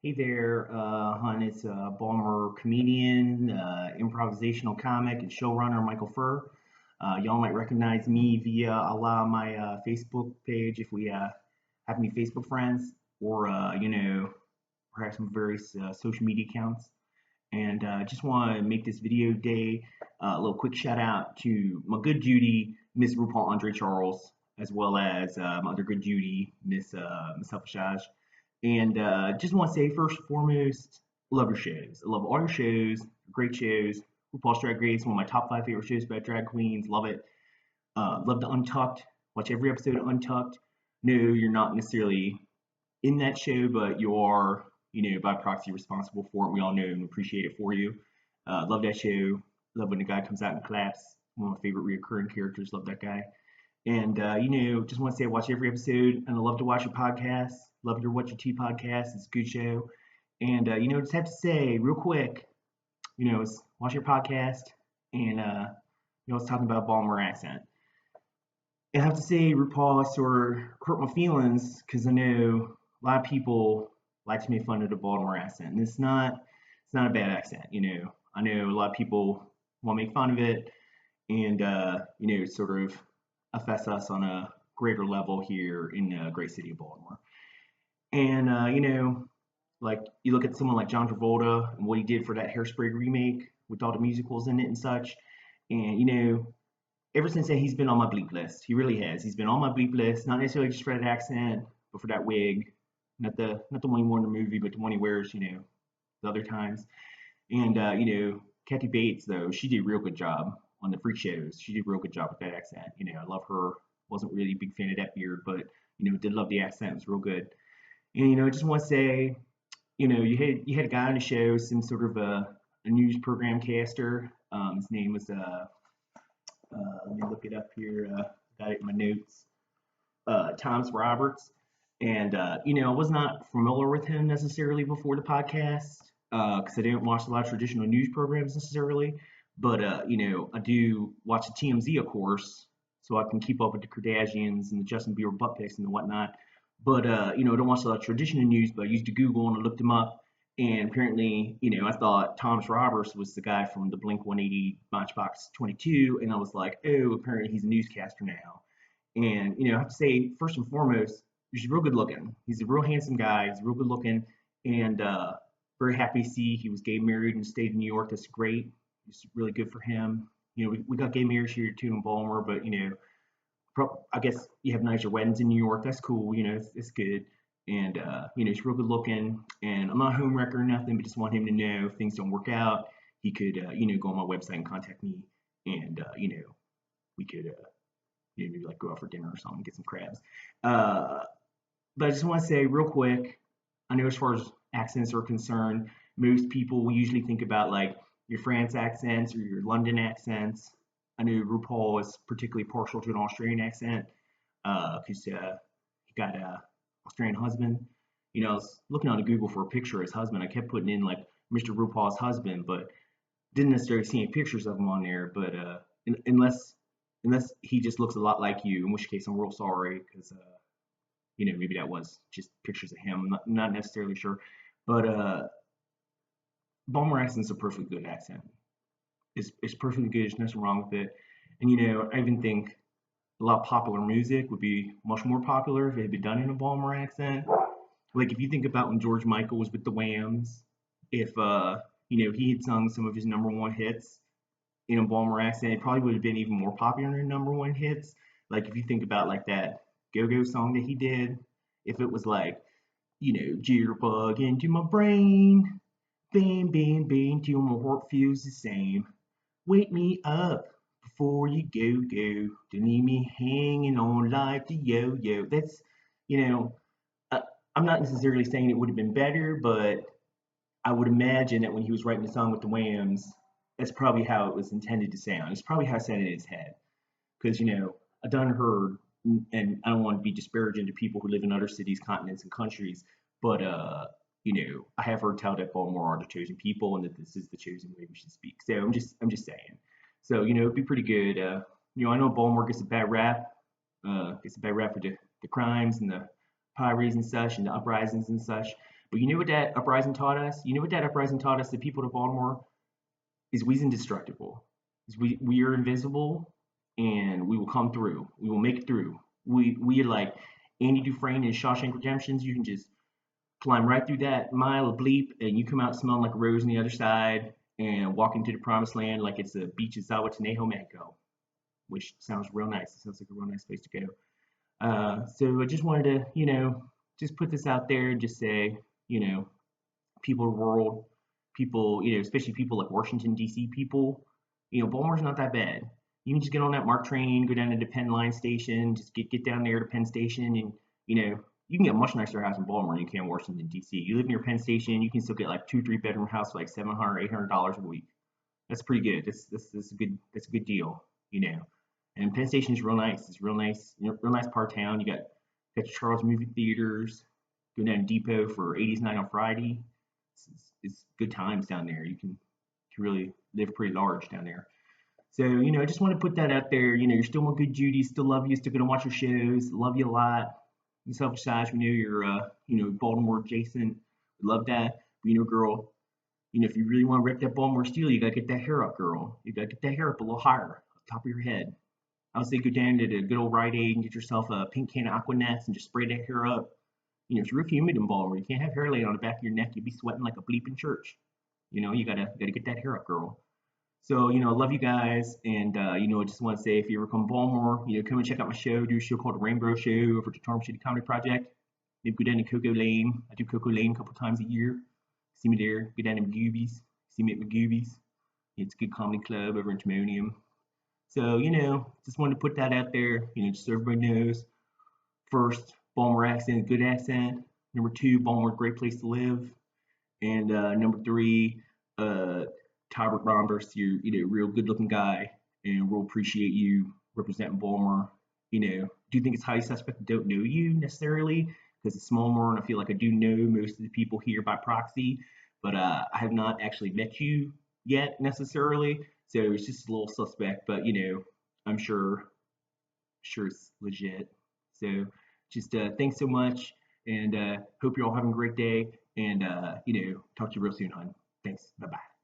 Hey there, hon. It's Baltimore comedian, improvisational comic, and showrunner Michael Furr. Y'all might recognize me via a lot of my Facebook page if we have any Facebook friends, or perhaps some various social media accounts. And just want to make this video today a little quick shout out to my good Judy, Miss RuPaul Andre Charles, as well as my other good Judy, Miss Helfashaj. And just want to say, first and foremost, love your shows. I love all your shows, great shows. RuPaul's Drag Race, one of my top five favorite shows about drag queens. Love it. Love the Untucked. Watch every episode of Untucked. No, you're not necessarily in that show, but you are, by proxy responsible for it. We all know and appreciate it for you. Love that show. Love when the guy comes out and claps. One of my favorite recurring characters. Love that guy. And just want to say I watch every episode, and I love to watch your podcast. Love your What Your Tea podcast. It's a good show. And just have to say real quick, watch your podcast, and it's talking about Baltimore accent. And I have to say, RuPaul sort of hurt my feelings because I know a lot of people like to make fun of the Baltimore accent, and it's not a bad accent. I know a lot of people want to make fun of it, and sort of affects us on a greater level here in the great city of Baltimore. And like you look at someone like John Travolta and what he did for that Hairspray remake with all the musicals in it and such. And ever since then he's been on my bleep list. He really has. He's been on my bleep list, not necessarily just for that accent, but for that wig. Not the one he wore in the movie, but the one he wears, the other times. And Kathy Bates though, she did a real good job on the freak shows. She did a real good job with that accent. I love her. Wasn't really a big fan of that beard, but did love the accent. It was real good. And I just want to say, you had a guy on the show, some sort of a news program caster. His name was let me look it up here. Got it in my notes. Thomas Roberts. And I was not familiar with him necessarily before the podcast because I didn't watch a lot of traditional news programs necessarily. But I do watch the TMZ, of course, so I can keep up with the Kardashians and the Justin Bieber butt pics and whatnot. But I don't watch a lot of traditional news, but I used to Google and I looked him up. And apparently, I thought Thomas Roberts was the guy from the Blink 180 Matchbox 22, and I was like, oh, apparently he's a newscaster now. And I have to say, first and foremost, he's real good looking. He's a real handsome guy. He's real good looking, and very happy to see he was gay married in the state of New York. That's great. It's really good for him. We got gay marriage here too in Baltimore, but I guess you have nicer weddings in New York. That's cool. It's good. And he's real good looking. And I'm not a homewrecker or nothing, but just want him to know if things don't work out, he could go on my website and contact me, and we could maybe like go out for dinner or something, get some crabs. But I just want to say real quick, I know as far as accents are concerned, most people usually think about like your France accents or your London accents. I know RuPaul is particularly partial to an Australian accent because he got a Australian husband. I was looking on Google for a picture of his husband. I kept putting in like Mr. RuPaul's husband, but didn't necessarily see any pictures of him on there. But unless he just looks a lot like you, in which case I'm real sorry because maybe that was just pictures of him. Not necessarily sure, but Baltimore accent's a perfectly good accent. It's perfectly good. There's nothing wrong with it. And I even think a lot of popular music would be much more popular if it had been done in a Baltimore accent. Like if you think about when George Michael was with the Whams, if he had sung some of his number one hits in a Baltimore accent, it probably would have been even more popular than number one hits. Like if you think about like that Go-Go song that he did, if it was like, jitterbug into my brain, bang, bang, bang, till my heart feels the same. Wake me up before you go. Don't leave me hanging on like the yo-yo. That's, uh, I'm not necessarily saying it would have been better, but I would imagine that when he was writing the song with the Whams, that's probably how it was intended to sound. It's probably how it sounded in his head. Because, I done heard, and I don't want to be disparaging to people who live in other cities, continents, and countries, but I have heard tell that Baltimore are the chosen people and that this is the chosen way we should speak. So I'm just saying. So it'd be pretty good. I know Baltimore gets a bad rap. Gets a bad rap for the crimes and the pirates and such and the uprisings and such. But you know what that uprising taught us? You know what that uprising taught us, the people of Baltimore, is we's indestructible. Is we are invincible, and we will come through. We will make it through. We are like Andy Dufresne in Shawshank Redemptions. You can just climb right through that mile of bleep, and you come out smelling like a rose on the other side, and walk into the promised land like it's a beach in Salvatornejo, Mexico, which sounds real nice. It sounds like a real nice place to go. So I just wanted to, just put this out there and just say, you know, people of the world, people, especially people like Washington, D.C. people, Baltimore's not that bad. You can just get on that MARC train, go down to the Penn Line station, just get down there to Penn Station, and, you can get a much nicer house in Baltimore than you can in Washington, D.C. You live near Penn Station, you can still get like 2, 3 bedroom house for like $700, $800 a week. That's pretty good. That's a good deal, you know. And Penn Station is real nice. It's real nice, real nice part of town. You got Charles movie theaters. Go down to Depot for 80s night on Friday. It's good times down there. You can really live pretty large down there. So, I just want to put that out there. You're still my good Judy, still love you, still gonna watch your shows, love you a lot. Selfish size, we know you're Baltimore adjacent. We love that. But, girl, if you really want to rip that Baltimore steel, you gotta get that hair up, girl. You gotta get that hair up a little higher, top of your head. I would say go down to the good old Rite Aid and get yourself a pink can of Aquanex and just spray that hair up. It's real humid in Baltimore. You can't have hair laying on the back of your neck. You'd be sweating like a bleep in church. You gotta get that hair up, girl. So, I love you guys, and I just want to say, if you ever come to Baltimore, come and check out my show. Do a show called The Rainbow Show over at the Torm City Comedy Project. Maybe go down to Coco Lane. I do Coco Lane a couple times a year. See me there. Go down to Magoobies. See me at Magoobies. It's a good comedy club over in Timonium. So, just wanted to put that out there, just so everybody knows. First, Baltimore accent, good accent. Number two, Baltimore, great place to live. And number three, Talbert Rombers, you're real good looking guy, and we'll appreciate you representing Baltimore. Do think it's highly suspect I don't know you necessarily, because it's small and I feel like I do know most of the people here by proxy, but I have not actually met you yet necessarily, so it's just a little suspect. But I'm sure it's legit. So just thanks so much, and hope you're all having a great day, and talk to you real soon, hon. Thanks. Bye bye.